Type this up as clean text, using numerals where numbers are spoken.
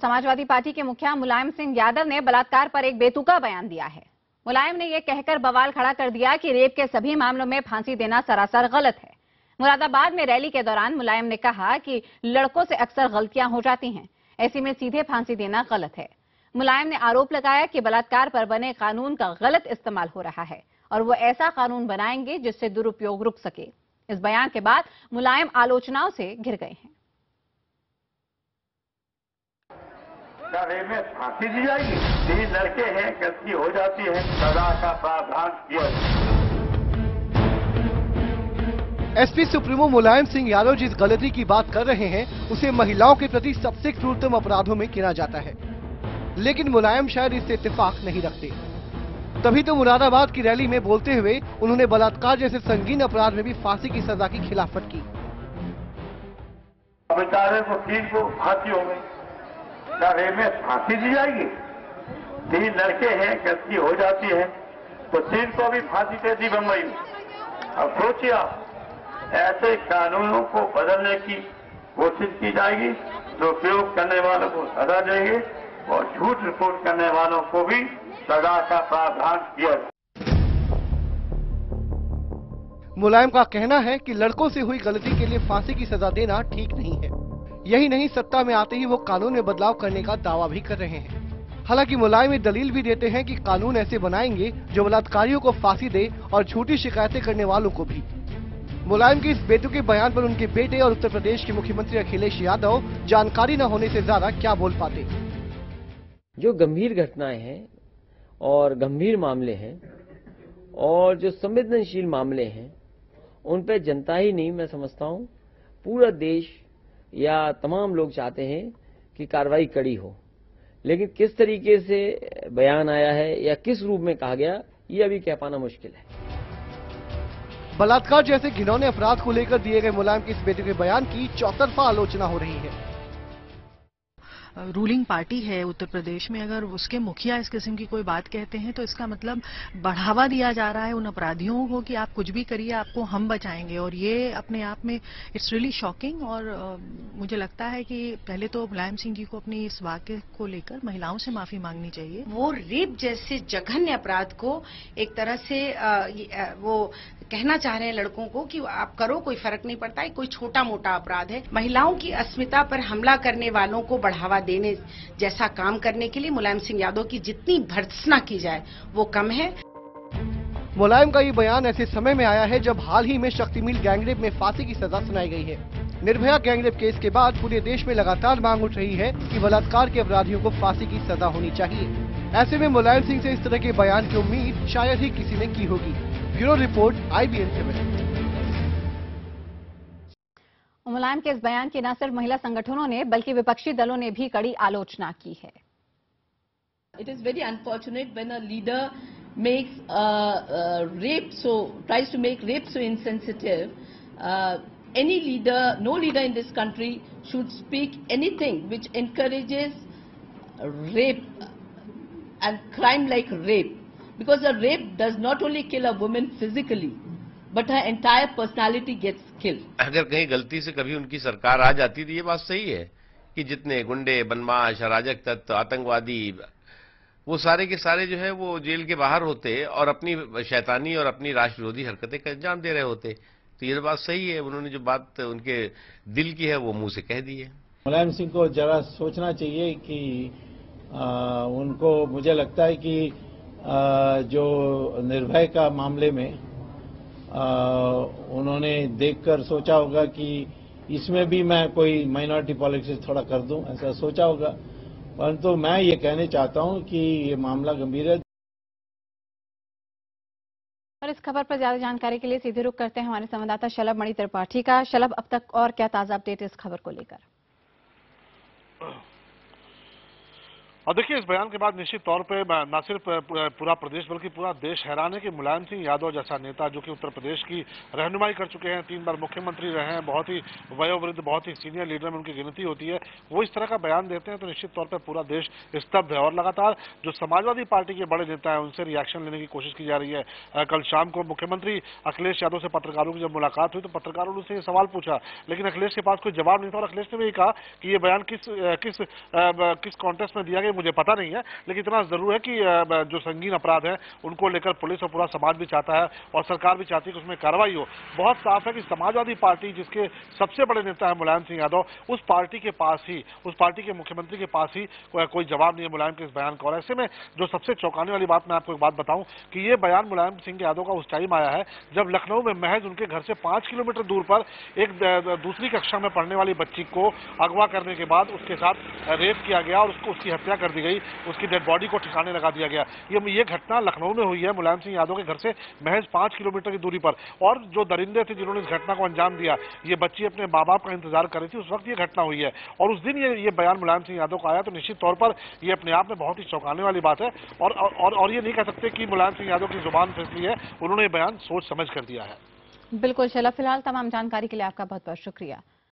Samajwadi party के मुखिया मुलायम सिंह यादव ने बलात्कार पर एक बेतुका बयान दिया है। मुलायम ने यह कहकर बवाल खड़ा कर दिया कि रेप के सभी मामलों में फांसी देना सरासर गलत है। मुरादाबाद में रैली के दौरान मुलायम ने कहा कि लड़कों से अक्सर गलतियां हो जाती हैं, ऐसे में सीधे फांसी देना गलत है। मुलायम ने आरोप लगाया कि बलात्कार पर बने कानून का गलत इस्तेमाल हो रहा है और वो ऐसा कानून बनाएंगे जिससे दुरुपयोग रुक सके। इस बयान के बाद मुलायम आलोचनाओं से घिर गए हैं। रेप में फांसी दी जाएगी? 3 लड़के हैं, गलती हो जाती है, सजा का प्रावधान किया। एसपी सुप्रीमो मुलायम सिंह यादव जिस गलती की बात कर रहे हैं उसे महिलाओं के प्रति सबसे क्रूरतम अपराधों में गिना जाता है, लेकिन मुलायम शायद इससे इत्तेफाक नहीं रखते। तभी तो मुरादाबाद की रैली में बोलते हुए उन्होंने बलात्कार जैसे संगीन अपराध में भी फांसी की सजा की खिलाफत की। बेचारे को 3 को फांसी हो गई, रेप में फांसी दी जाएगी? 3 लड़के हैं, गलती हो जाती है तो 3 को भी फांसी दे दी बम्बई में। अब सोचिए आप, ऐसे कानूनों को बदलने की कोशिश की जाएगी तो उपयोग करने वालों को सजा देंगे और झूठ रिपोर्ट करने वालों को भी सजा का प्रावधान किया जाए। मुलायम का कहना है कि लड़कों से हुई गलती के लिए फांसी की सजा देना ठीक नहीं है। यही नहीं, सत्ता में आते ही वो कानून में बदलाव करने का दावा भी कर रहे हैं। हालांकि मुलायम ये दलील भी देते हैं कि कानून ऐसे बनाएंगे जो बलात्कारियों को फांसी दे और झूठी शिकायतें करने वालों को भी। मुलायम के इस बेतुके बयान पर उनके बेटे और उत्तर प्रदेश के मुख्यमंत्री अखिलेश यादव जानकारी न होने से ज्यादा क्या बोल पाते। जो गंभीर घटनाएं हैं और गंभीर मामले हैं और जो संवेदनशील मामले हैं उन पर जनता ही नहीं, मैं समझता हूं पूरा देश या तमाम लोग चाहते हैं कि कार्रवाई कड़ी हो, लेकिन किस तरीके से बयान आया है या किस रूप में कहा गया ये अभी कह पाना मुश्किल है। बलात्कार जैसे घिनौने अपराध को लेकर दिए गए मुलायम के इस बेतुके बयान की चौतरफा आलोचना हो रही है। रूलिंग पार्टी है उत्तर प्रदेश में, अगर उसके मुखिया इस किस्म की कोई बात कहते हैं तो इसका मतलब बढ़ावा दिया जा रहा है उन अपराधियों को कि आप कुछ भी करिए, आपको हम बचाएंगे। और ये अपने आप में इट्स रियली शॉकिंग। और मुझे लगता है कि पहले तो मुलायम सिंह जी को अपनी इस वाक्य को लेकर महिलाओं से माफी मांगनी चाहिए। वो रेप जैसे जघन्य अपराध को एक तरह से वो कहना चाह रहे हैं लड़कों को कि आप करो, कोई फर्क नहीं पड़ता है, कोई छोटा मोटा अपराध है। महिलाओं की अस्मिता पर हमला करने वालों को बढ़ावा देने जैसा काम करने के लिए मुलायम सिंह यादव की जितनी भर्त्सना की जाए वो कम है। मुलायम का ये बयान ऐसे समय में आया है जब हाल ही में शक्ति मिल गैंगरेप में फांसी की सजा सुनाई गई है। निर्भया गैंगरेप केस के बाद पूरे देश में लगातार मांग उठ रही है कि बलात्कार के अपराधियों को फांसी की सजा होनी चाहिए। ऐसे में मुलायम सिंह से इस तरह के बयान की उम्मीद शायद ही किसी ने की होगी। Bureau report, IBN 7। मुलायम के इस बयान की न सिर्फ महिला संगठनों ने बल्कि विपक्षी दलों ने भी कड़ी आलोचना की है। It is very unfortunate when a leader makes tries to make rape so insensitive. Any leader, no leader in this country should speak anything which encourages rape and crime like rape, because a rape does not only kill a woman physically, but her entire personality gets killed. अगर कहीं गलती से कभी उनकी सरकार आ जाती तो ये बात सही है कि जितने गुंडे, बदमाश, अराजक तत्व, आतंकवादी, वो सारे के सारे जो है वो जेल के बाहर होते और अपनी शैतानी और अपनी राष्ट्र विरोधी हरकतें का अंजाम दे रहे होते। तो ये बात सही है, उन्होंने जो बात उनके दिल की है वो मुंह से कह दी है। मुलायम सिंह को जरा सोचना चाहिए कि उनको, मुझे लगता है कि जो निर्भया का मामले में उन्होंने देखकर सोचा होगा कि इसमें भी मैं कोई माइनॉरिटी पॉलिटिक्स थोड़ा कर दूं, ऐसा सोचा होगा। परंतु मैं ये कहने चाहता हूं कि ये मामला गंभीर है। और इस खबर पर ज्यादा जानकारी के लिए सीधे रुख करते हैं हमारे संवाददाता शलभ मणि त्रिपाठी का। शलभ, अब तक और क्या ताजा अपडेट इस खबर को लेकर? और देखिए, इस बयान के बाद निश्चित तौर पे न सिर्फ पूरा प्रदेश बल्कि पूरा देश हैरान है कि मुलायम सिंह यादव जैसा नेता, जो कि उत्तर प्रदेश की रहनुमाई कर चुके हैं, 3 बार मुख्यमंत्री रहे हैं, बहुत ही वयोवृद्ध, बहुत ही सीनियर लीडर में उनकी गिनती होती है, वो इस तरह का बयान देते हैं तो निश्चित तौर पर पूरा देश स्तब्ध है। और लगातार जो समाजवादी पार्टी के बड़े नेता हैं उनसे रिएक्शन लेने की कोशिश की जा रही है। कल शाम को मुख्यमंत्री अखिलेश यादव से पत्रकारों की जब मुलाकात हुई तो पत्रकारों ने उनसे ये सवाल पूछा, लेकिन अखिलेश के पास कोई जवाब नहीं था। और अखिलेश ने भी कहा कि ये बयान किस कॉन्टेक्स्ट में दिया गया मुझे पता नहीं है, लेकिन इतना जरूर है कि जो संगीन अपराध है उनको लेकर पुलिस और पूरा समाज भी चाहता है और सरकार भी चाहती है कि उसमें कार्रवाई हो। बहुत साफ है कि समाजवादी पार्टी, जिसके सबसे बड़े नेता है मुलायम सिंह यादव, उस पार्टी के पास ही, उस पार्टी के मुख्यमंत्री के पास ही कोई जवाब नहीं है मुलायम के इस बयान का। और ऐसे में जो सबसे चौंकाने वाली बात, मैं आपको एक बात बताऊं कि ये बयान मुलायम सिंह यादव का उस टाइम आया है जब लखनऊ में महज उनके घर से 5 किलोमीटर दूर पर एक दूसरी कक्षा में पढ़ने वाली बच्ची को अगवा करने के बाद उसके साथ रेप किया गया और उसकी हत्या कर दी गई, उसकी डेड बॉडी को ठिकाने लगा दिया गया। ये घटना लखनऊ में हुई है, मुलायम सिंह यादव के घर से महज 5 किलोमीटर की दूरी पर। और जो दरिंदे थे जिन्होंने इस घटना को अंजाम दिया, ये बच्ची अपने माँ बाप का इंतजार कर रही थी, उस वक्त ये घटना हुई है। और उस दिन ये बयान मुलायम सिंह यादव का आया तो निश्चित तौर पर ये अपने आप में बहुत ही चौंकाने वाली बात है। और ये नहीं कह सकते कि मुलायम सिंह यादव की जुबान फिसली है, उन्होंने ये बयान सोच समझ कर दिया है। बिल्कुल शैला, फिलहाल तमाम जानकारी के लिए आपका बहुत बहुत शुक्रिया।